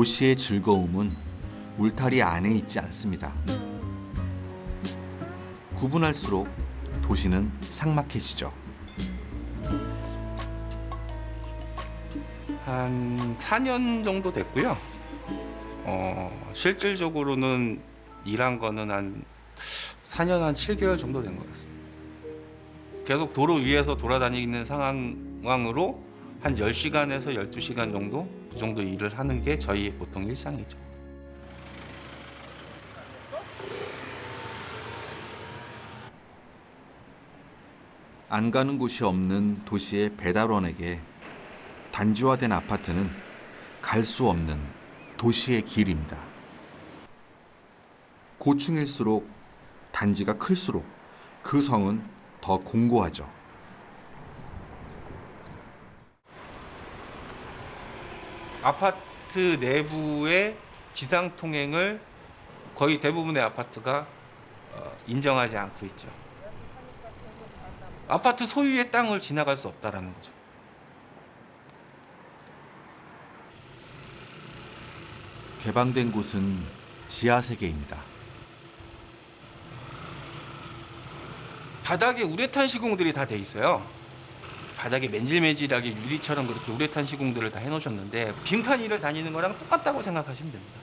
도시의 즐거움은 울타리 안에 있지 않습니다. 구분할수록 도시는 삭막해지죠. 한 4년 정도 됐고요. 실질적으로는 일한 거는 한 4년 한 7개월 정도 된 것 같습니다. 계속 도로 위에서 돌아다니는 상황으로 한 10시간에서 12시간 정도 그 정도 일을 하는 게 저희의 보통 일상이죠. 안 가는 곳이 없는 도시의 배달원에게 단지화된 아파트는 갈 수 없는 도시의 길입니다. 고층일수록 단지가 클수록 그 성은 더 공고하죠. 아파트 내부의 지상 통행을 거의 대부분의 아파트가 인정하지 않고 있죠. 아파트 소유의 땅을 지나갈 수 없다라는 거죠. 개방된 곳은 지하 세계입니다. 바닥에 우레탄 시공들이 다 돼 있어요. 바닥에 맨질맨질하게 유리처럼 그렇게 우레탄 시공들을 다 해놓으셨는데 빙판 위를 다니는 거랑 똑같다고 생각하시면 됩니다.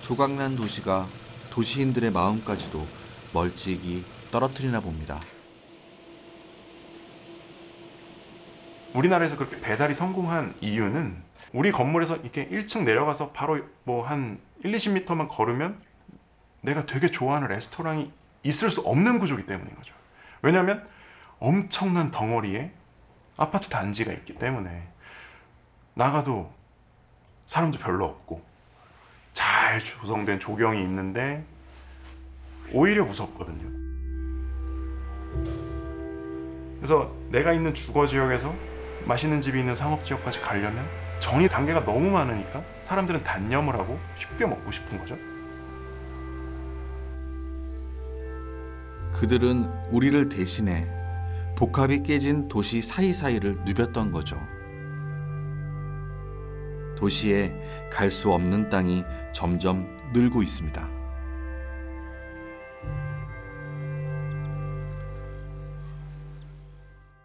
조각난 도시가 도시인들의 마음까지도 멀찍이 떨어뜨리나 봅니다. 우리나라에서 그렇게 배달이 성공한 이유는 우리 건물에서 이렇게 1층 내려가서 바로 뭐 한 1, 20m만 걸으면 내가 되게 좋아하는 레스토랑이 있을 수 없는 구조이기 때문인 거죠. 왜냐하면 엄청난 덩어리에 아파트 단지가 있기 때문에 나가도 사람도 별로 없고 잘 조성된 조경이 있는데 오히려 무섭거든요. 그래서 내가 있는 주거 지역에서 맛있는 집이 있는 상업 지역까지 가려면 정의 단계가 너무 많으니까 사람들은 단념을 하고 쉽게 먹고 싶은 거죠. 그들은 우리를 대신해 복합이 깨진 도시 사이사이를 누볐던 거죠. 도시에 갈 수 없는 땅이 점점 늘고 있습니다.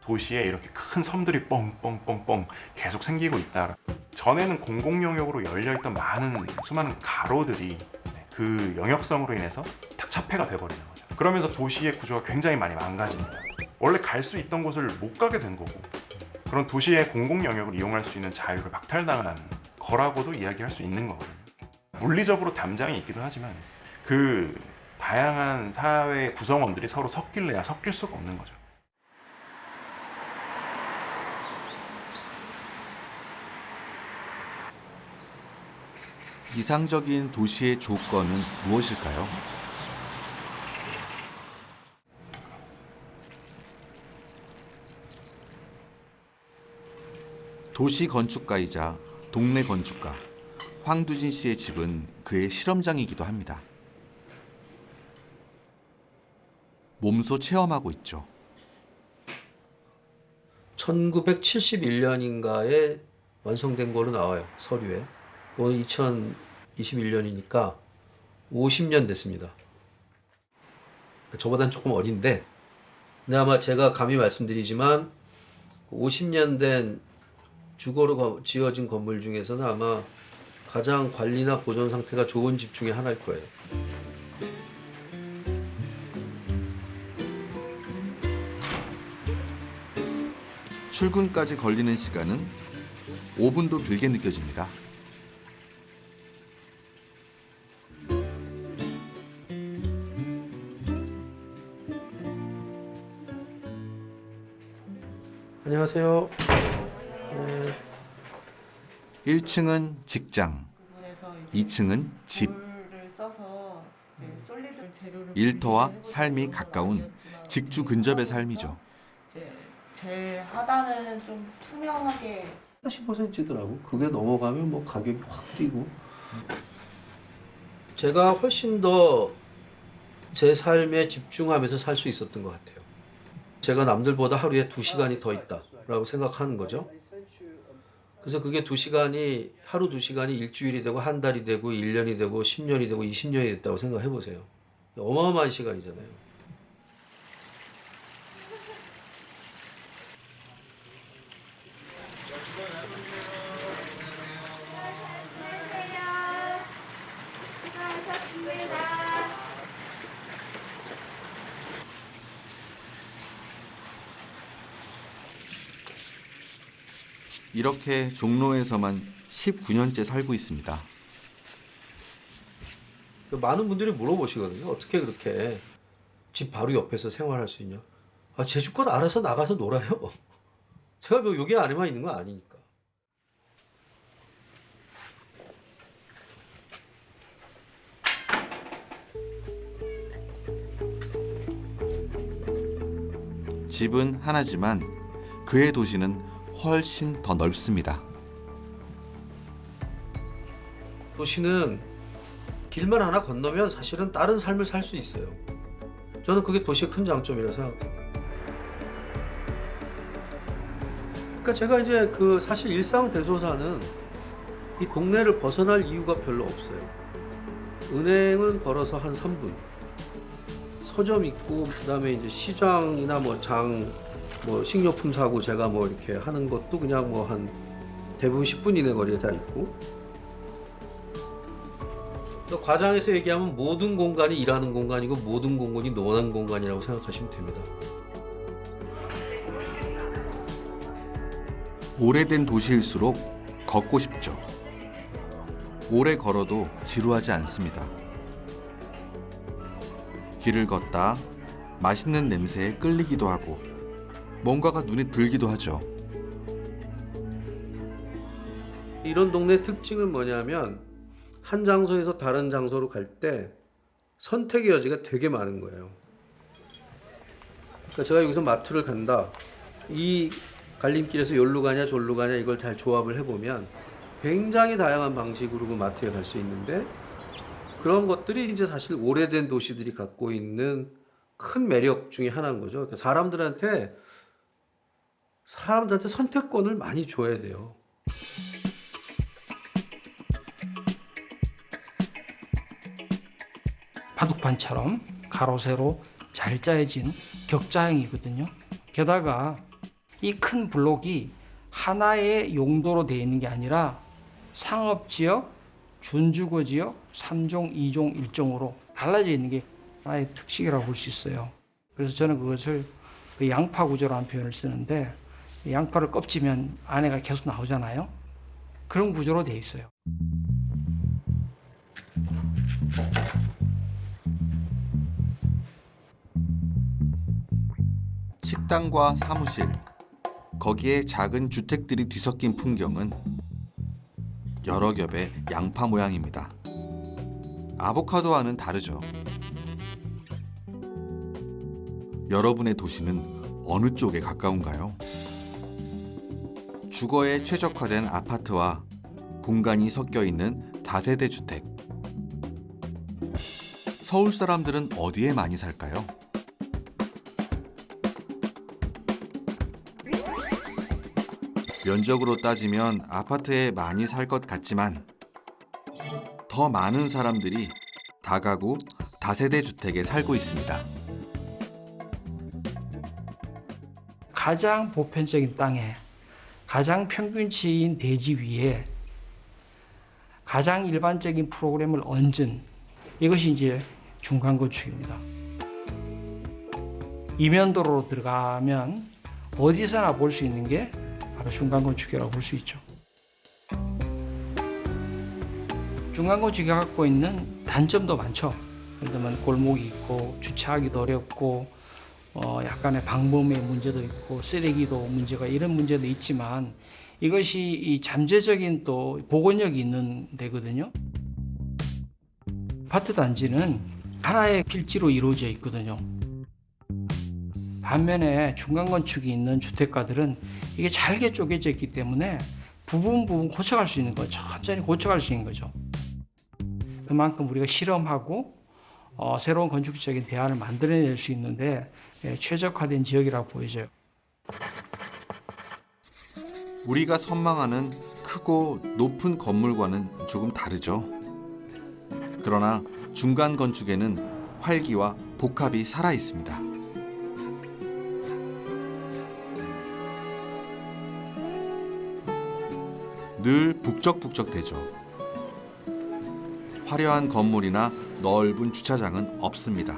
도시에 이렇게 큰 섬들이 뻥뻥뻥뻥 계속 생기고 있다. 전에는 공공영역으로 열려있던 수많은 가로들이 그 영역성으로 인해서 딱 차폐가 돼버리는 거죠. 그러면서 도시의 구조가 굉장히 많이 망가집니다. 원래 갈 수 있던 곳을 못 가게 된 거고, 그런 도시의 공공영역을 이용할 수 있는 자유를 박탈당한 거라고도 이야기할 수 있는 거거든요. 물리적으로 담장이 있기도 하지만 그 다양한 사회 구성원들이 서로 섞일래야 섞일 수가 없는 거죠. 이상적인 도시의 조건은 무엇일까요? 도시 건축가이자 동네 건축가 황두진 씨의 집은 그의 실험장이기도 합니다. 몸소 체험하고 있죠. 1971년인가에 완성된 걸로 나와요, 서류에. 오늘 2021년이니까 50년 됐습니다. 저보단 조금 어린데, 근데 아마 제가 감히 말씀드리지만 50년 된 주거로 지어진 건물 중에서는 아마 가장 관리나 보존 상태가 좋은 집 중에 하나일 거예요. 출근까지 걸리는 시간은 5분도 길게 느껴집니다. 안녕하세요. 1층은 직장, 2층은 집. 일터와 삶이 가까운 직주 근접의 삶이죠. 제 하단은 좀 투명하게 40%더라고. 그게 넘어가면 뭐 가격이 확 뛰고. 제가 훨씬 더 제 삶에 집중하면서 살 수 있었던 것 같아요. 제가 남들보다 하루에 2시간이 더 있다라고 생각하는 거죠. 그래서 그게 2시간이 하루 2시간이 일주일이 되고 한 달이 되고 1년이 되고 10년이 되고 20년이 됐다고 생각해 보세요. 어마어마한 시간이잖아요. 이렇게 종로에서만 19년째 살고 있습니다. 많은 분들이 물어보시거든요. 어떻게 그렇게 집 바로 옆에서 생활할 수 있냐? 아, 제주껏 알아서 나가서 놀아요. 제가 뭐 여기 안에만 있는 건 아니니까. 집은 하나지만 그의 도시는 훨씬 더 넓습니다. 도시는 길만 하나 건너면 사실은 다른 삶을 살 수 있어요. 저는 그게 도시의 큰 장점이라고 생각해요. 그러니까 제가 이제 그 사실 일상 대소사는 이 동네를 벗어날 이유가 별로 없어요. 은행은 걸어서 한 3분. 서점 있고 그다음에 이제 시장이나 뭐 장 뭐 식료품 사고 제가 뭐 이렇게 하는 것도 그냥 뭐 한 대부분 10분 이내 거리에 다 있고. 또 과장에서 얘기하면 모든 공간이 일하는 공간이고 모든 공간이 노는 공간이라고 생각하시면 됩니다. 오래된 도시일수록 걷고 싶죠. 오래 걸어도 지루하지 않습니다. 길을 걷다 맛있는 냄새에 끌리기도 하고 뭔가가 눈에 들기도 하죠. 이런 동네 특징은 뭐냐면 한 장소에서 다른 장소로 갈 때 선택의 여지가 되게 많은 거예요. 그러니까 제가 여기서 마트를 간다. 이 갈림길에서 여기로 가냐 저기로 가냐 이걸 잘 조합을 해보면 굉장히 다양한 방식으로 그 마트에 갈 수 있는데 그런 것들이 이제 사실 오래된 도시들이 갖고 있는 큰 매력 중에 하나인 거죠. 그러니까 사람들한테 선택권을 많이 줘야 돼요. 바둑판처럼 가로 세로 잘 짜여진 격자형이거든요. 게다가 이 큰 블록이 하나의 용도로 되어 있는 게 아니라 상업지역, 준주거지역, 3종, 2종, 1종으로 달라져 있는 게 하나의 특식이라고 볼 수 있어요. 그래서 저는 그것을 그 양파 구조라는 표현을 쓰는데 양파를 껍지면 안에가 계속 나오잖아요. 그런 구조로 되어 있어요. 식당과 사무실, 거기에 작은 주택들이 뒤섞인 풍경은 여러 겹의 양파 모양입니다. 아보카도와는 다르죠. 여러분의 도시는 어느 쪽에 가까운가요? 주거에 최적화된 아파트와 공간이 섞여 있는 다세대 주택. 서울 사람들은 어디에 많이 살까요? 면적으로 따지면 아파트에 많이 살 것 같지만 더 많은 사람들이 다가구, 다세대 주택에 살고 있습니다. 가장 보편적인 땅에 가장 평균치인 대지 위에 가장 일반적인 프로그램을 얹은 이것이 이제 중간 건축입니다. 이면도로로 들어가면 어디서나 볼 수 있는 게 바로 중간 건축이라고 볼 수 있죠. 중간 건축이 갖고 있는 단점도 많죠. 예를 들면 골목이 있고 주차하기도 어렵고 약간의 방범의 문제도 있고 쓰레기도 문제가 이런 문제도 있지만 이것이 이 잠재적인 또 복원력이 있는 데거든요. 아파트 단지는 하나의 필지로 이루어져 있거든요. 반면에 중간 건축이 있는 주택가들은 이게 잘게 쪼개져 있기 때문에 부분 고쳐갈 수 있는 거예요. 천천히 고쳐갈 수 있는 거죠. 그만큼 우리가 실험하고 새로운 건축적인 대안을 만들어낼 수 있는데 최적화된 지역이라고 보여져요. 우리가 선망하는 크고 높은 건물과는 조금 다르죠. 그러나 중간 건축에는 활기와 복합이 살아 있습니다. 늘 북적북적대죠. 화려한 건물이나 넓은 주차장은 없습니다.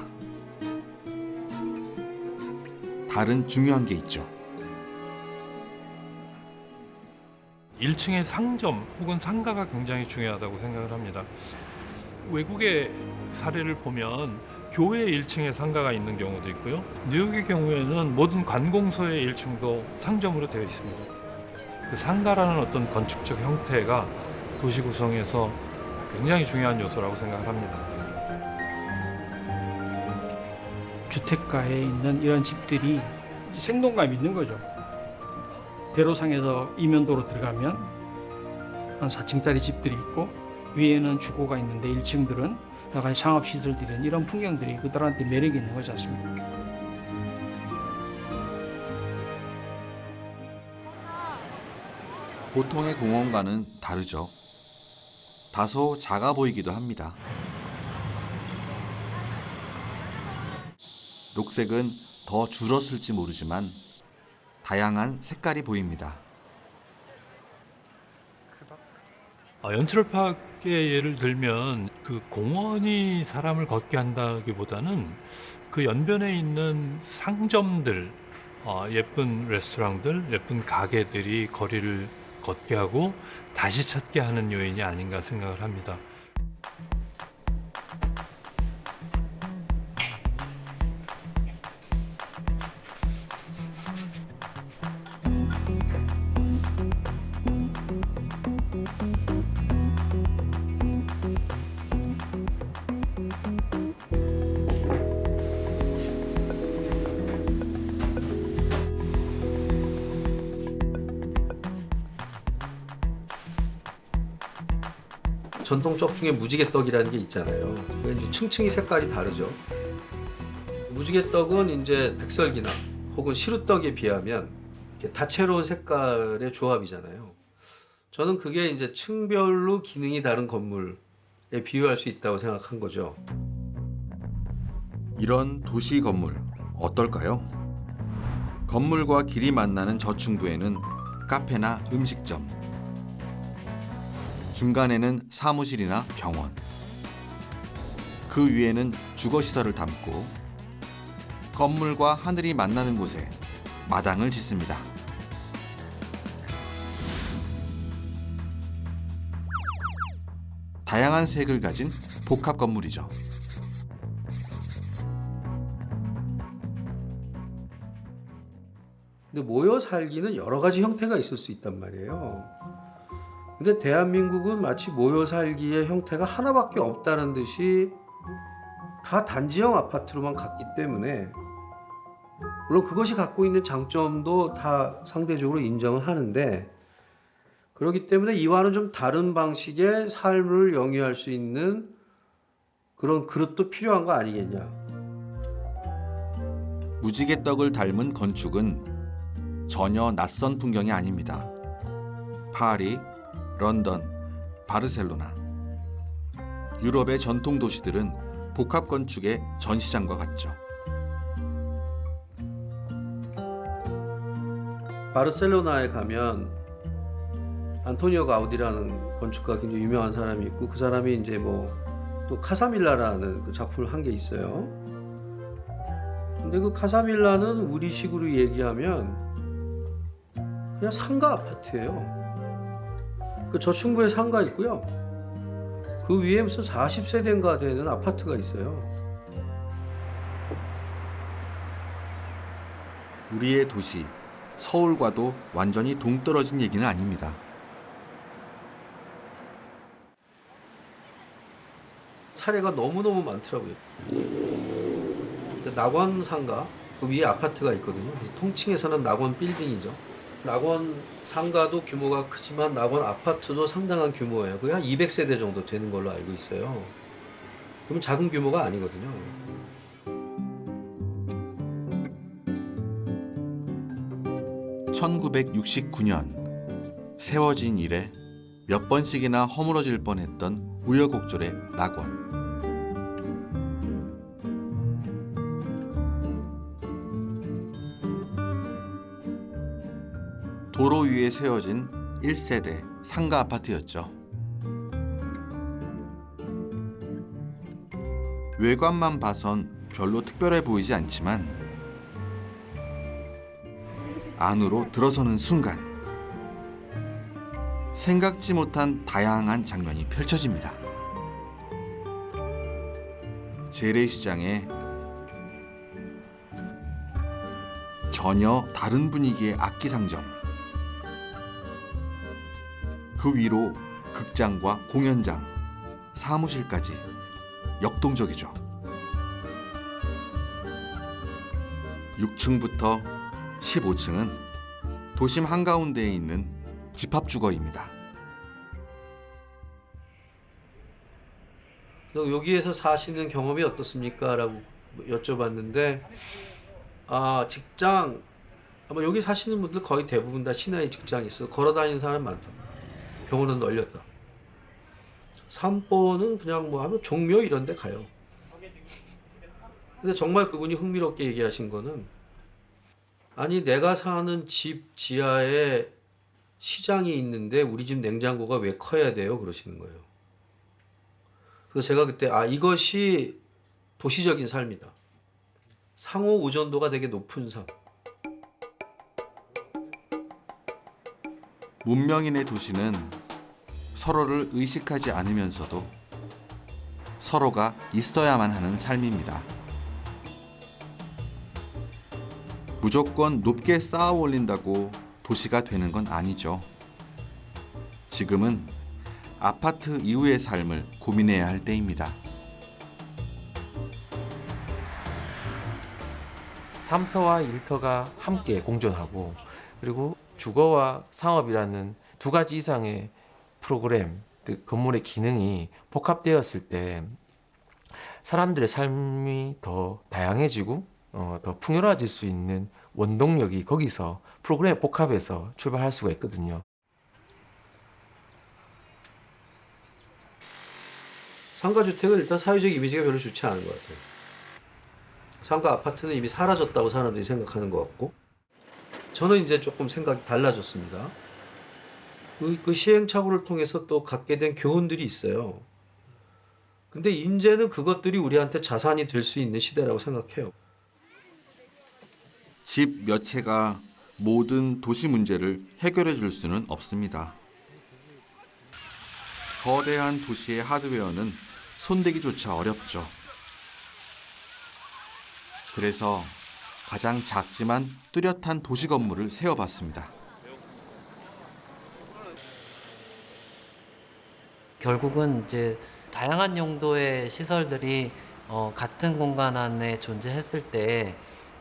다른 중요한 게 있죠. 1층의 상점 혹은 상가가 굉장히 중요하다고 생각을 합니다. 외국의 사례를 보면 교회 1층에 상가가 있는 경우도 있고요. 뉴욕의 경우에는 모든 관공서의 1층도 상점으로 되어 있습니다. 그 상가라는 어떤 건축적 형태가 도시 구성에서 굉장히 중요한 요소라고 생각을 합니다. 주택가에 있는 이런 집들이 생동감 있는 거죠. 대로상에서 이면도로 들어가면 한 4층짜리 집들이 있고 위에는 주거가 있는데 1층들은 약간 상업시설들은 이런 풍경들이 그들한테 매력이 있는 거지 않습니까? 보통의 공원과는 다르죠. 다소 작아 보이기도 합니다. 녹색은 더 줄었을지 모르지만 다양한 색깔이 보입니다. 연트럴파크의 예를 들면 그 공원이 사람을 걷게 한다기보다는 그 연변에 있는 상점들, 예쁜 레스토랑들, 예쁜 가게들이 거리를 걷게 하고 다시 찾게 하는 요인이 아닌가 생각을 합니다. 전통 떡 중에 무지개떡이라는 게 있잖아요. 그게 이제 층층이 색깔이 다르죠. 무지개떡은 이제 백설기나 혹은 시루떡에 비하면 이렇게 다채로운 색깔의 조합이잖아요. 저는 그게 이제 층별로 기능이 다른 건물에 비유할 수 있다고 생각한 거죠. 이런 도시 건물 어떨까요? 건물과 길이 만나는 저층부에는 카페나 음식점, 중간에는 사무실이나 병원, 그 위에는 주거시설을 담고 건물과 하늘이 만나는 곳에 마당을 짓습니다. 다양한 색을 가진 복합 건물이죠. 근데 모여 살기는 여러 가지 형태가 있을 수 있단 말이에요. 근데 대한민국은 마치 모여 살기의 형태가 하나밖에 없다는 듯이 다 단지형 아파트로만 갔기 때문에, 물론 그것이 갖고 있는 장점도 다 상대적으로 인정을 하는데, 그렇기 때문에 이와는 좀 다른 방식의 삶을 영위할 수 있는 그런 그릇도 필요한 거 아니겠냐. 무지개떡을 닮은 건축은 전혀 낯선 풍경이 아닙니다. 파리, 런던, 바르셀로나, 유럽의 전통 도시들은 복합 건축의 전시장과 같죠. 바르셀로나에 가면 안토니오 가우디라는 건축가 굉장히 유명한 사람이 있고, 그 사람이 이제 뭐 또 카사밀라라는 그 작품을 한 게 있어요. 근데 그 카사밀라는 우리식으로 얘기하면 그냥 상가 아파트예요. 그 저층부에 상가 있고요. 그 위에 무슨 40세대인가 되는 아파트가 있어요. 우리의 도시, 서울과도 완전히 동떨어진 얘기는 아닙니다. 사례가 너무너무 많더라고요. 낙원 상가, 그 위에 아파트가 있거든요. 그래서 통칭해서는 낙원 빌딩이죠. 낙원 상가도 규모가 크지만 낙원 아파트도 상당한 규모예요. 그게 한 200세대 정도 되는 걸로 알고 있어요. 그럼 작은 규모가 아니거든요. (1969년) 세워진 이래 몇 번씩이나 허물어질 뻔했던 우여곡절의 낙원. 도로 위에 세워진 1세대 상가 아파트였죠. 외관만 봐선 별로 특별해 보이지 않지만 안으로 들어서는 순간 생각지 못한 다양한 장면이 펼쳐집니다. 재래시장에 전혀 다른 분위기의 악기 상점, 그 위로 극장과 공연장, 사무실까지 역동적이죠. 6층부터 15층은 도심 한가운데에 있는 집합주거입니다. 여기에서 사시는 경험이 어떻습니까? 라고 여쭤봤는데 직장, 아마 여기 사시는 분들 거의 대부분 다 시내에 직장이 있어서 걸어 다니는 사람 많다. 병원은 널렸다. 산보는 그냥 뭐 하면 종묘 이런 데 가요. 근데 정말 그분이 흥미롭게 얘기하신 거는, 아니 내가 사는 집 지하에 시장이 있는데 우리 집 냉장고가 왜 커야 돼요? 그러시는 거예요. 그래서 제가 그때 이것이 도시적인 삶이다. 상호 의존도가 되게 높은 삶. 문명인의 도시는 서로를 의식하지 않으면서도 서로가 있어야만 하는 삶입니다. 무조건 높게 쌓아 올린다고 도시가 되는 건 아니죠. 지금은 아파트 이후의 삶을 고민해야 할 때입니다. 삶터와 일터가 함께 공존하고, 그리고 주거와 상업이라는 두 가지 이상의 프로그램, 건물의 기능이 복합되었을 때 사람들의 삶이 더 다양해지고 더 풍요로워질 수 있는 원동력이 거기서 프로그램 복합에서 출발할 수가 있거든요. 상가주택은 일단 사회적 이미지가 별로 좋지 않은 것 같아요. 상가 아파트는 이미 사라졌다고 사람들이 생각하는 것 같고, 저는 이제 조금 생각이 달라졌습니다. 그 시행착오를 통해서 또 갖게 된 교훈들이 있어요. 근데 이제는 그것들이 우리한테 자산이 될 수 있는 시대라고 생각해요. 집 몇 채가 모든 도시 문제를 해결해 줄 수는 없습니다. 거대한 도시의 하드웨어는 손대기조차 어렵죠. 그래서 가장 작지만 뚜렷한 도시 건물을 세워봤습니다. 결국은 이제 다양한 용도의 시설들이 같은 공간 안에 존재했을 때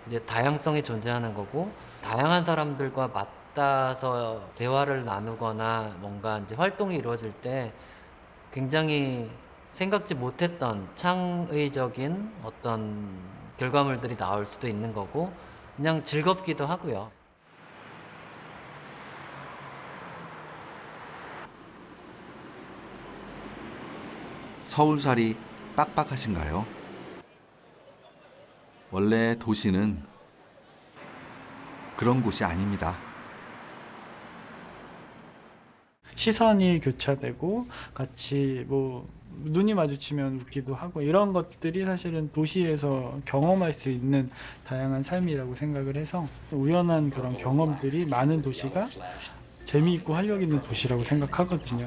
이제 다양성이 존재하는 거고, 다양한 사람들과 맞닿아서 대화를 나누거나 뭔가 이제 활동이 이루어질 때 굉장히 생각지 못했던 창의적인 어떤 결과물들이 나올 수도 있는 거고, 그냥 즐겁기도 하고요. 서울살이 빡빡하신가요? 원래 도시는 그런 곳이 아닙니다. 시선이 교차되고 같이 뭐 눈이 마주치면 웃기도 하고, 이런 것들이 사실은 도시에서 경험할 수 있는 다양한 삶이라고 생각을 해서, 우연한 그런 경험들이 많은 도시가 재미있고 활력 있는 도시라고 생각하거든요.